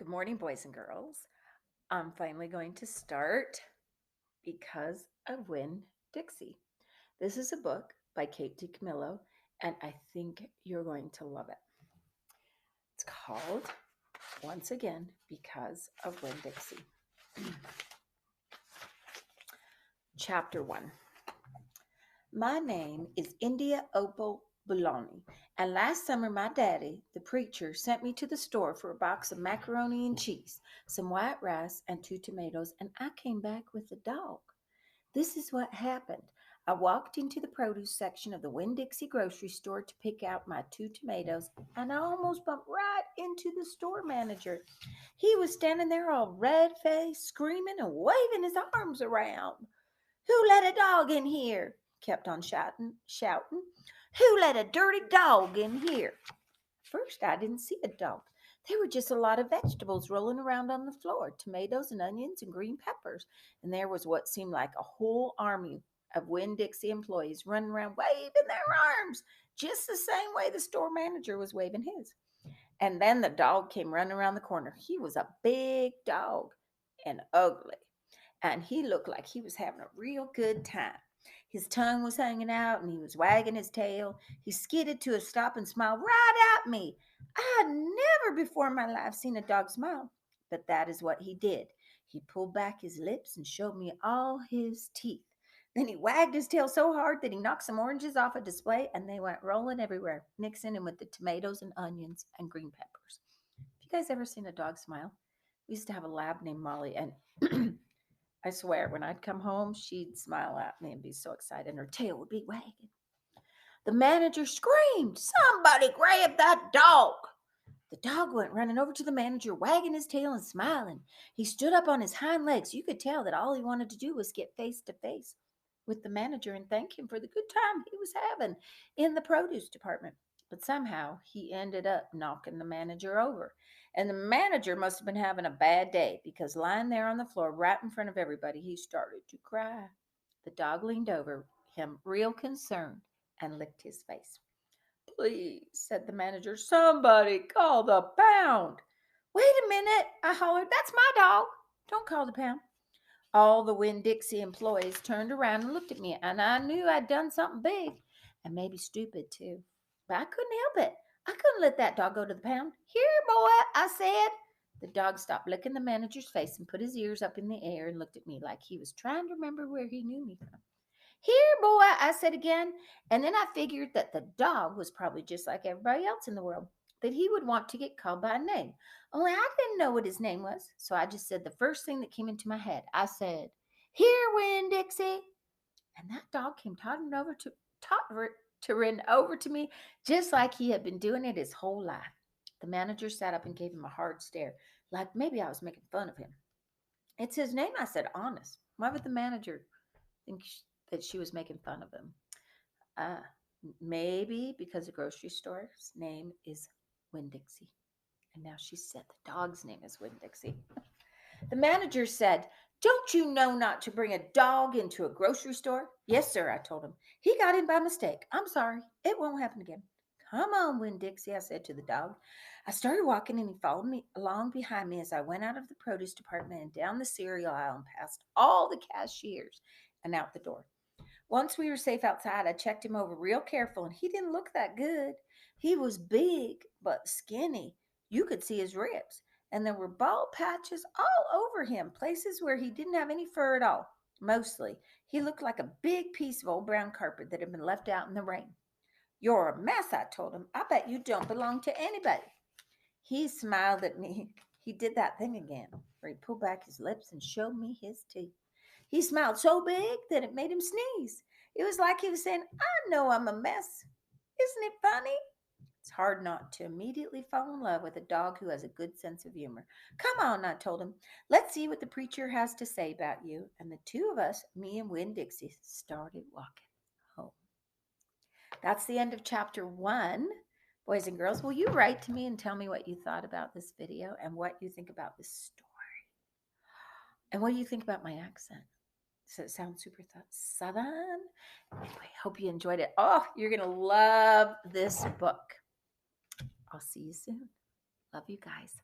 Good morning, boys and girls. I'm finally going to start Because of Winn, Dixie. This is a book by Kate DiCamillo, and I think you're going to love it. It's called, once again, Because of Winn, Dixie. Chapter 1. My name is India Opal Bologna, and last summer my daddy, the preacher, sent me to the store for a box of macaroni and cheese, some white rice, and 2 tomatoes, and I came back with a dog. This is what happened. I walked into the produce section of the Winn-Dixie grocery store to pick out my 2 tomatoes, and I almost bumped right into the store manager. He was standing there all red-faced, screaming and waving his arms around. "Who let a dog in here?" Kept on shouting. "Who let a dirty dog in here?" First, I didn't see a dog. There were just a lot of vegetables rolling around on the floor, tomatoes and onions and green peppers. And there was what seemed like a whole army of Winn-Dixie employees running around waving their arms, just the same way the store manager was waving his. And then the dog came running around the corner. He was a big dog and ugly, and he looked like he was having a real good time. His tongue was hanging out and he was wagging his tail. He skidded to a stop and smiled right at me. I had never before in my life seen a dog smile, but that is what he did. He pulled back his lips and showed me all his teeth. Then he wagged his tail so hard that he knocked some oranges off a display and they went rolling everywhere, mixing in with the tomatoes and onions and green peppers. Have you guys ever seen a dog smile? We used to have a lab named Molly, and I swear, when I'd come home, she'd smile at me and be so excited, and her tail would be wagging. The manager screamed, "Somebody grab that dog!" The dog went running over to the manager, wagging his tail and smiling. He stood up on his hind legs. You could tell that all he wanted to do was get face to face with the manager and thank him for the good time he was having in the produce department. But somehow he ended up knocking the manager over. And the manager must have been having a bad day because lying there on the floor right in front of everybody, he started to cry. The dog leaned over him, real concerned, and licked his face. "Please," said the manager, "somebody call the pound." "Wait a minute," I hollered. "That's my dog. Don't call the pound." All the Winn-Dixie employees turned around and looked at me, and I knew I'd done something big and maybe stupid too. But I couldn't help it. I couldn't let that dog go to the pound. "Here, boy," I said. The dog stopped licking the manager's face and put his ears up in the air and looked at me like he was trying to remember where he knew me from. "Here, boy," I said again, and then I figured that the dog was probably just like everybody else in the world, that he would want to get called by a name. Only I didn't know what his name was, so I just said the first thing that came into my head. I said, "Here, Winn-Dixie." And that dog came tottering over to me just like he had been doing it his whole life. The manager sat up and gave him a hard stare, like maybe I was making fun of him. "It's his name," I said, honest. Why would the manager think that she was making fun of him? Ah, maybe because the grocery store's name is Winn-Dixie. And now she said the dog's name is Winn-Dixie. The manager said, "Don't you know not to bring a dog into a grocery store?" "Yes, sir," I told him. "He got in by mistake. I'm sorry. It won't happen again." "Come on, Winn-Dixie," I said to the dog. I started walking and he followed me along behind me as I went out of the produce department and down the cereal aisle and past all the cashiers and out the door. Once we were safe outside, I checked him over real careful, and he didn't look that good. He was big, but skinny. You could see his ribs, and there were bald patches all over him, places where he didn't have any fur at all. Mostly, he looked like a big piece of old brown carpet that had been left out in the rain. "You're a mess," I told him. "I bet you don't belong to anybody." He smiled at me. He did that thing again, where he pulled back his lips and showed me his teeth. He smiled so big that it made him sneeze. It was like he was saying, "I know I'm a mess. Isn't it funny?" It's hard not to immediately fall in love with a dog who has a good sense of humor. "Come on," I told him. "Let's see what the preacher has to say about you." And the two of us, me and Winn-Dixie, started walking home. That's the end of chapter 1. Boys and girls, will you write to me and tell me what you thought about this video and what you think about this story? And what do you think about my accent? Does it sound super southern? Anyway, hope you enjoyed it. Oh, you're going to love this book. I'll see you soon. Love you guys.